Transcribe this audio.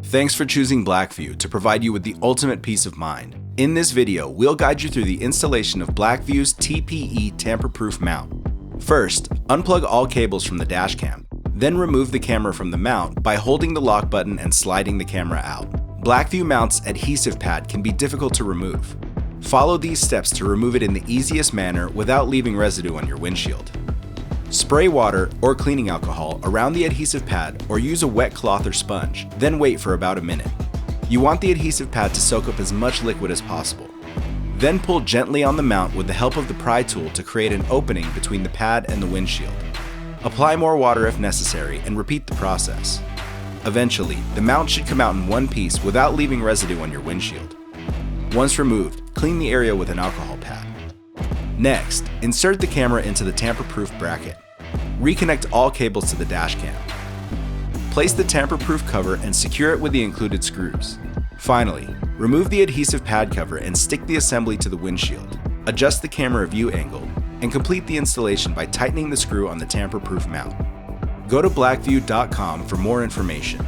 Thanks for choosing BlackVue to provide you with the ultimate peace of mind. In this video, we'll guide you through the installation of BlackVue's TPE tamper-proof mount. First, unplug all cables from the dashcam. Then remove the camera from the mount by holding the lock button and sliding the camera out. BlackVue mount's adhesive pad can be difficult to remove. Follow these steps to remove it in the easiest manner without leaving residue on your windshield. Spray water or cleaning alcohol around the adhesive pad or use a wet cloth or sponge, then wait for about a minute. You want the adhesive pad to soak up as much liquid as possible. Then pull gently on the mount with the help of the pry tool to create an opening between the pad and the windshield. Apply more water if necessary and repeat the process. Eventually, the mount should come out in one piece without leaving residue on your windshield. Once removed, clean the area with an alcohol pad. Next, insert the camera into the tamper-proof bracket. Reconnect all cables to the dashcam. Place the tamper-proof cover and secure it with the included screws. Finally, remove the adhesive pad cover and stick the assembly to the windshield. Adjust the camera view angle and complete the installation by tightening the screw on the tamper-proof mount. Go to BlackVue.com for more information.